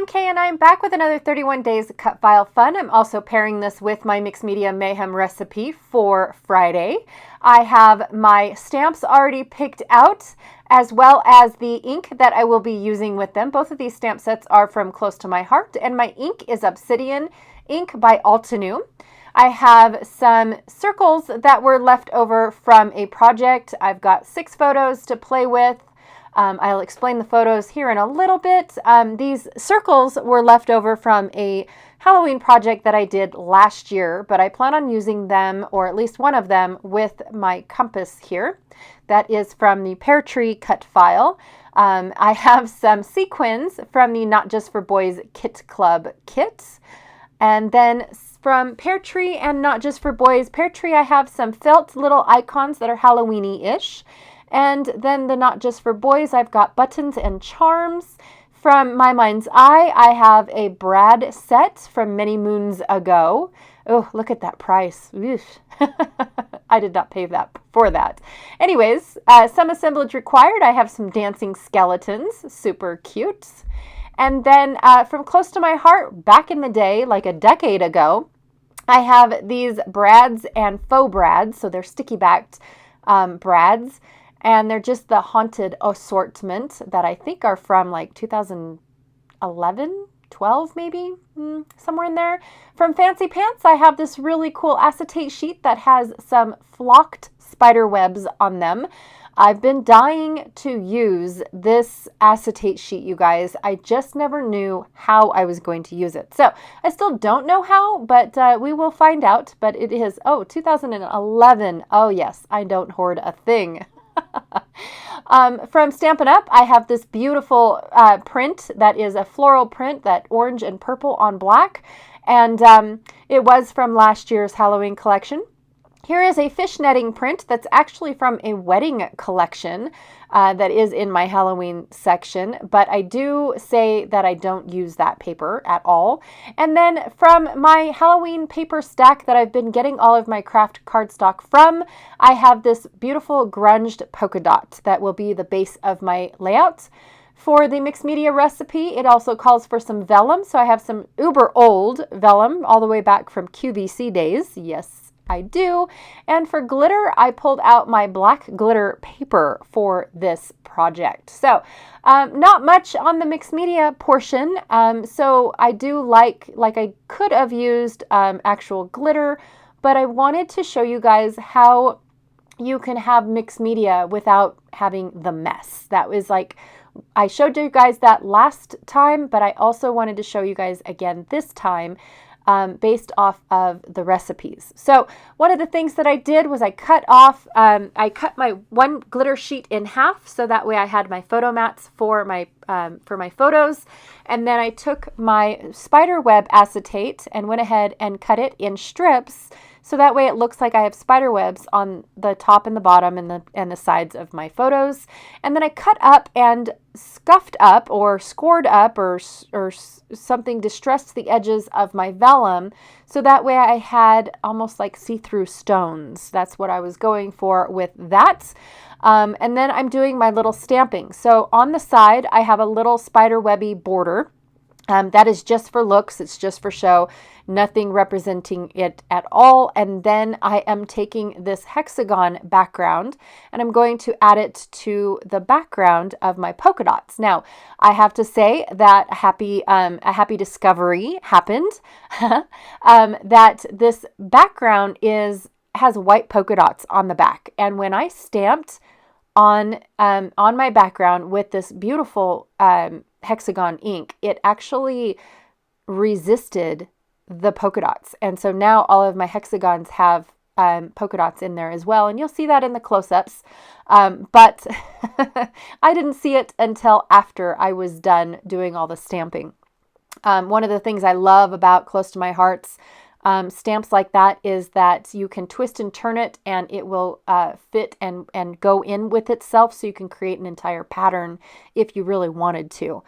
Kay and I'm back with another 31 Days Cut File Fun. I'm also pairing this with my Mixed Media Mayhem recipe for Friday. I have my stamps already picked out, as well as the ink that I will be using with them. Both of these stamp sets are from Close to My Heart, and my ink is Obsidian ink by Altenew. I have some circles that were left over from a project. I've got 6 photos to play with. I'll explain the photos here in a little bit. These circles were left over from a Halloween project that I did last year, but I plan on using them, or at least one of them, with my compass here. That is from the Pear Tree cut file. I have some sequins from the Not Just for Boys Kit Club kit. And then from Pear Tree and Not Just for Boys Pear Tree, I have some felt little icons that are Halloween-y-ish. And then the Not Just for Boys, I've got buttons and charms. From My Mind's Eye, I have a Brad set from many moons ago. Oh, look at that price. I did not pay that for that. Anyways, some assemblage required. I have some dancing skeletons, super cute. And then from Close to My Heart, back in the day, like a decade ago, I have these Brads and faux Brads, so they're sticky-backed Brads. And they're just the haunted assortment that I think are from like 2011, 12 maybe, somewhere in there. From Fancy Pants, I have this really cool acetate sheet that has some flocked spider webs on them. I've been dying to use this acetate sheet, you guys. I just never knew how I was going to use it. So I still don't know how, but we will find out. But it is, 2011. Oh yes, I don't hoard a thing. From Stampin' Up, I have this beautiful print that is a floral print, that orange and purple on black, and it was from last year's Halloween collection. Here is a fishnetting print that's actually from a wedding collection that is in my Halloween section, but I do say that I don't use that paper at all. And then from my Halloween paper stack that I've been getting all of my craft cardstock from, I have this beautiful grunged polka dot that will be the base of my layout. For the mixed media recipe, it also calls for some vellum, so I have some uber old vellum all the way back from QVC days. Yes, I do. And for glitter, I pulled out my black glitter paper for this project. So not much on the mixed media portion. So I do like I could have used actual glitter, but I wanted to show you guys how you can have mixed media without having the mess. That was like, I showed you guys that last time, but I also wanted to show you guys again this time. Based off of the recipes. So one of the things that I did was I cut my one glitter sheet in half, so that way I had my photo mats for my photos. And then I took my spider web acetate and went ahead and cut it in strips, so that way it looks like I have spider webs on the top and the bottom and the sides of my photos. And then I cut up and scuffed up or scored up or something distressed the edges of my vellum, so that way I had almost like see-through stones. That's what I was going for with that. And then I'm doing my little stamping. So on the side, I have a little spider webby border. That is just for looks. It's just for show. Nothing representing it at all. And then I am taking this hexagon background and I'm going to add it to the background of my polka dots. Now, I have to say that a happy discovery happened that this background has white polka dots on the back. And when I stamped on my background with this beautiful hexagon ink, it actually resisted the polka dots. And so now all of my hexagons have polka dots in there as well. And you'll see that in the close-ups. But I didn't see it until after I was done doing all the stamping. One of the things I love about Close to My Heart's stamps like that is that you can twist and turn it and it will fit and go in with itself, so you can create an entire pattern if you really wanted to.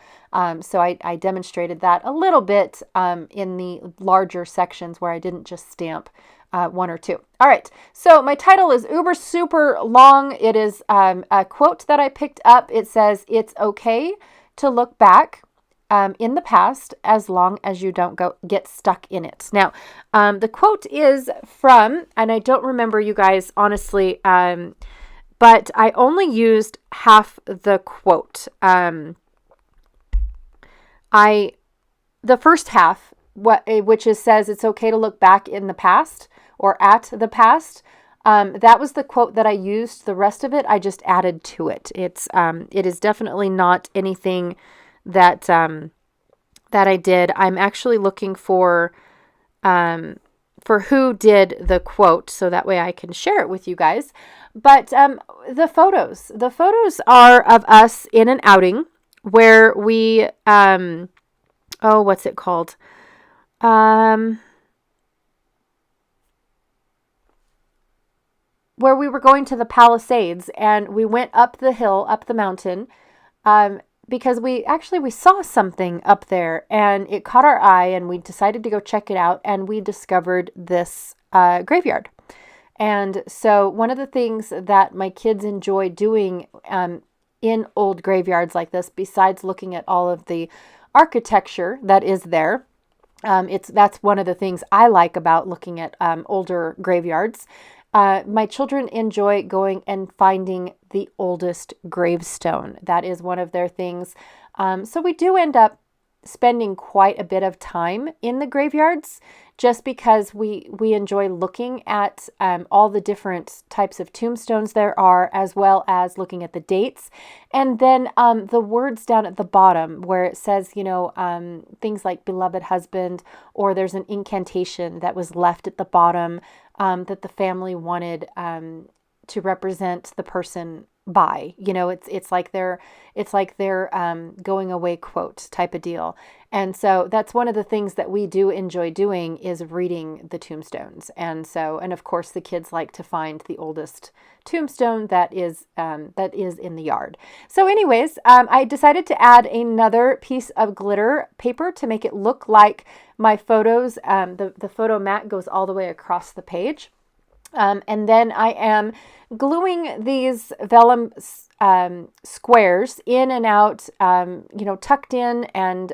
So I demonstrated that a little bit in the larger sections where I didn't just stamp one or two. All right, so my title is uber super long. It is a quote that I picked up. It says, "It's okay to look back in the past as long as you don't get stuck in it. Now, the quote is from, and I don't remember, you guys, honestly, but I only used half the quote. The first half, which says it's okay to look back in the past or at the past. That was the quote that I used. The rest of it, I just added to it. It is definitely not anything that I did. I'm actually looking for who did the quote, so that way I can share it with you guys. But the photos are of us in an outing where we, what's it called? Where we were going to the Palisades, and we went up the hill, up the mountain, because we saw something up there, and it caught our eye, and we decided to go check it out, and we discovered this graveyard. And so one of the things that my kids enjoy doing in old graveyards like this, besides looking at all of the architecture that is there, that's one of the things I like about looking at older graveyards. My children enjoy going and finding the oldest gravestone. That is one of their things. So we do end up spending quite a bit of time in the graveyards, just because we enjoy looking at all the different types of tombstones there are, as well as looking at the dates. And then the words down at the bottom where it says, things like beloved husband, or there's an incantation that was left at the bottom that the family wanted to represent the person by. It's like their going away quote type of deal. And so that's one of the things that we do enjoy doing, is reading the tombstones. And of course the kids like to find the oldest tombstone that is in the yard. So anyways, I decided to add another piece of glitter paper to make it look like my photos. The photo mat goes all the way across the page. And then I am gluing these vellum squares in and out, tucked in and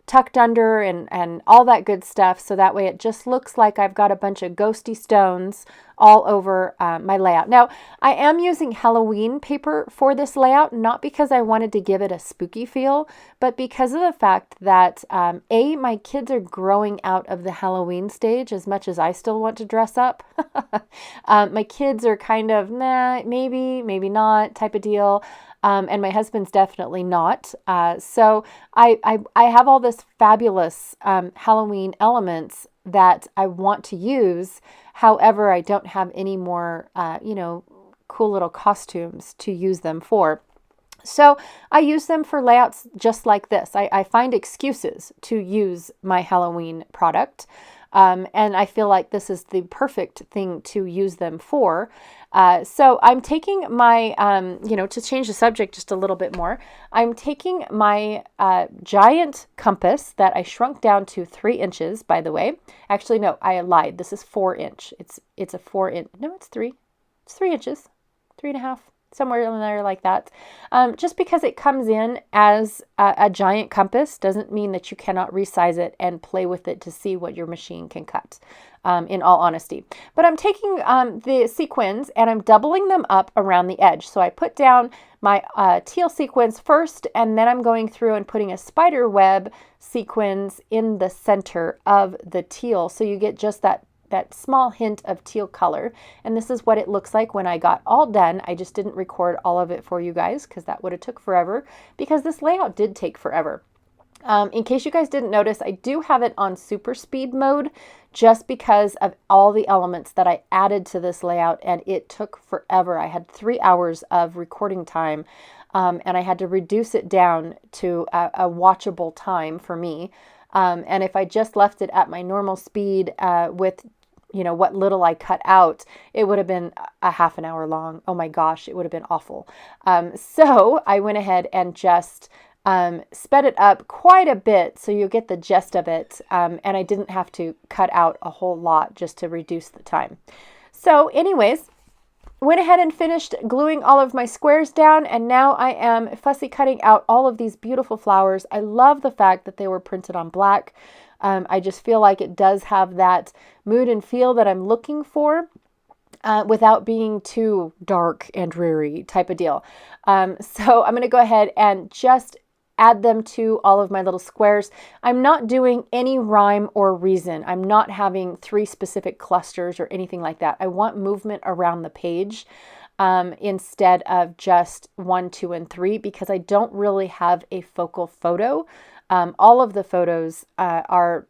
tucked under and all that good stuff. So that way it just looks like I've got a bunch of ghosty stones all over my layout. Now, I am using Halloween paper for this layout, not because I wanted to give it a spooky feel, but because of the fact that, my kids are growing out of the Halloween stage as much as I still want to dress up. My kids are kind of, maybe not type of deal. And my husband's definitely not. So I have all this fabulous Halloween elements that I want to use. However, I don't have any more, cool little costumes to use them for. So I use them for layouts just like this. I find excuses to use my Halloween product. And I feel like this is the perfect thing to use them for. So I'm taking my, to change the subject just a little bit more, I'm taking my giant compass that I shrunk down to 3 inches, by the way. Actually, no, I lied. This is 4 inch. It's a 4 inch. No, it's 3. It's 3 inches, 3.5. Somewhere in there like that. Just because it comes in as a giant compass doesn't mean that you cannot resize it and play with it to see what your machine can cut, in all honesty. But I'm taking the sequins and I'm doubling them up around the edge. So I put down my teal sequins first, and then I'm going through and putting a spider web sequins in the center of the teal. So you get just that small hint of teal color. And this is what it looks like when I got all done. I just didn't record all of it for you guys because that would have took forever, because this layout did take forever. In case you guys didn't notice, I do have it on super speed mode just because of all the elements that I added to this layout, and it took forever. I had 3 hours of recording time, and I had to reduce it down to a watchable time for me. And if I just left it at my normal speed with what little I cut out, it would have been a half an hour long. Oh my gosh, it would have been awful. So I went ahead and just sped it up quite a bit so you get the gist of it. And I didn't have to cut out a whole lot just to reduce the time. So anyways, went ahead and finished gluing all of my squares down, and now I am fussy cutting out all of these beautiful flowers. I love the fact that they were printed on black. I just feel like it does have that mood and feel that I'm looking for, without being too dark and dreary type of deal. So I'm going to go ahead and just add them to all of my little squares. I'm not doing any rhyme or reason. I'm not having 3 specific clusters or anything like that. I want movement around the page, instead of just 1, 2, and 3, because I don't really have a focal photo. All of the photos are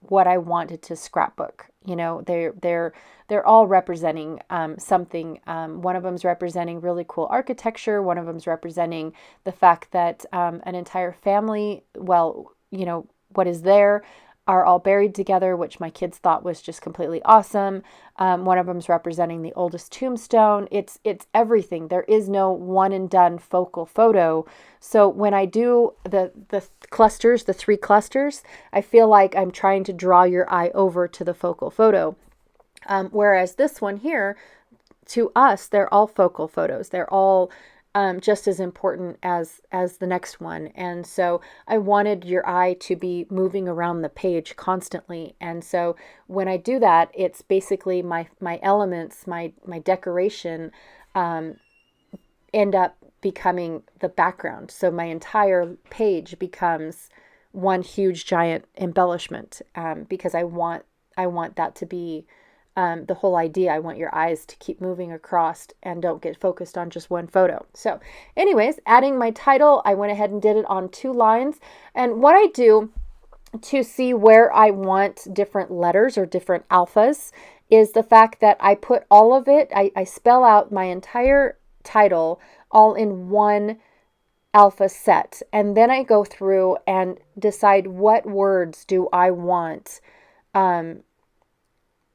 what I wanted to scrapbook. They're all representing something. One of them's representing really cool architecture. One of them's representing the fact that an entire family, what is there, are all buried together, which my kids thought was just completely awesome. One of them's representing the oldest tombstone. It's everything. There is no one and done focal photo. So when I do the clusters, the 3 clusters, I feel like I'm trying to draw your eye over to the focal photo. Whereas this one here, to us, they're all focal photos. They're all just as important as the next one. And so I wanted your eye to be moving around the page constantly. And so when I do that, it's basically my elements, my decoration, end up becoming the background. So my entire page becomes one huge giant embellishment, because I want that to be the whole idea. I want your eyes to keep moving across and don't get focused on just one photo. So anyways, adding my title, I went ahead and did it on 2 lines. And what I do to see where I want different letters or different alphas is the fact that I put all of it, I spell out my entire title all in one alpha set. And then I go through and decide what words do I want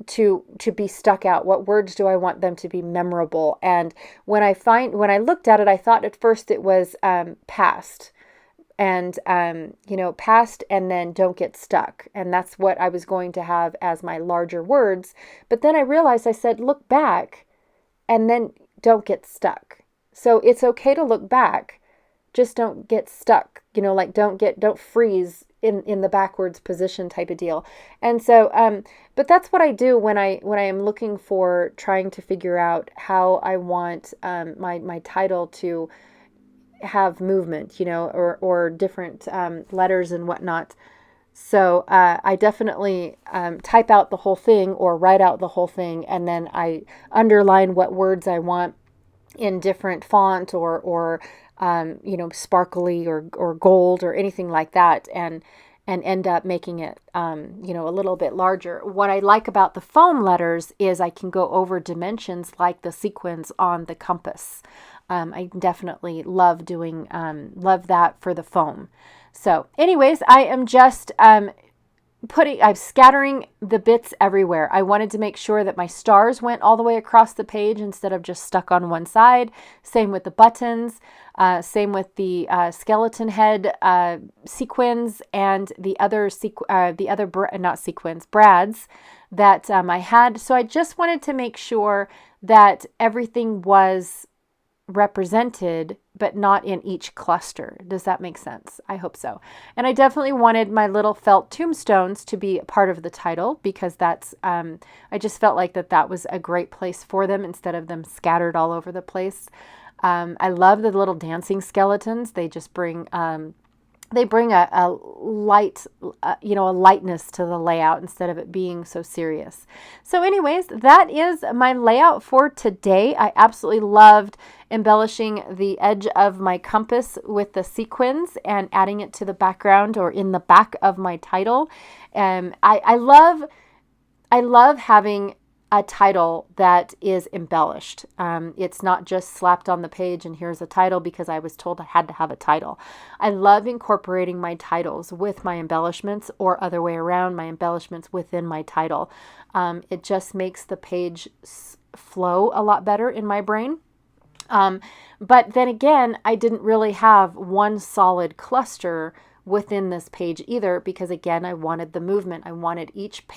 to be stuck out. What words do I want them to be memorable? And when I looked at it, I thought at first it was past, and past, and then don't get stuck. And that's what I was going to have as my larger words. But then I realized, I said, look back, and then don't get stuck. So it's okay to look back, just don't get stuck. Don't freeze in the backwards position type of deal. And so, but that's what I do when I am looking for, trying to figure out how I want my title to have movement, or different letters and whatnot. So I definitely type out the whole thing or write out the whole thing, and then I underline what words I want in different font or sparkly or gold or anything like that, and end up making it, a little bit larger. What I like about the foam letters is I can go over dimensions like the sequins on the compass. I definitely love that for the foam. So anyways, I am just I'm scattering the bits everywhere. I wanted to make sure that my stars went all the way across the page instead of just stuck on one side. Same with the buttons. Same with the skeleton head sequins and the other brads that I had. So I just wanted to make sure that everything was represented, but not in each cluster. Does that make sense? I hope so. And I definitely wanted my little felt tombstones to be part of the title, because that's I just felt like that was a great place for them instead of them scattered all over the place. I love the little dancing skeletons. They just bring a light, a lightness to the layout instead of it being so serious. So anyways, that is my layout for today. I absolutely loved embellishing the edge of my compass with the sequins and adding it to the background or in the back of my title. I love having a title that is embellished. It's not just slapped on the page and here's a title because I was told I had to have a title. I love incorporating my titles with my embellishments, or other way around, my embellishments within my title. It just makes the page flow a lot better in my brain. But then again, I didn't really have one solid cluster within this page either, because again, I wanted the movement. I wanted each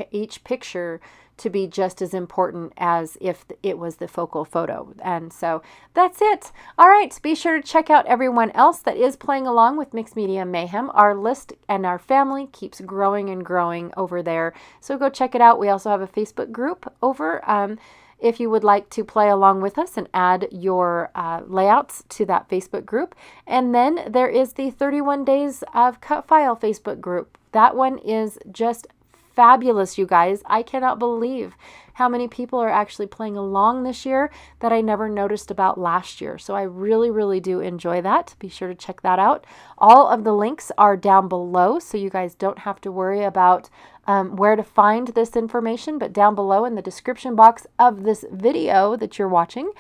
picture to be just as important as if it was the focal photo. And so that's it. All right, be sure to check out everyone else that is playing along with Mixed Media Mayhem. Our list and our family keeps growing and growing over there. So go check it out. We also have a Facebook group over if you would like to play along with us and add your layouts to that Facebook group. And then there is the 31 Days of Cut File Facebook group. That one is just fabulous, you guys. I cannot believe how many people are actually playing along this year that I never noticed about last year. So I really, really do enjoy that. Be sure to check that out. All of the links are down below, so you guys don't have to worry about where to find this information, but down below in the description box of this video that you're watching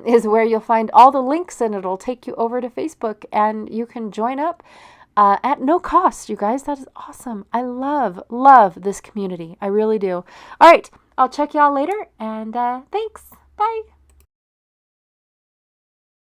is where you'll find all the links, and it'll take you over to Facebook, and you can join up at no cost, you guys. That is awesome. I love this community. I really do. All right, I'll check y'all later, and thanks. Bye.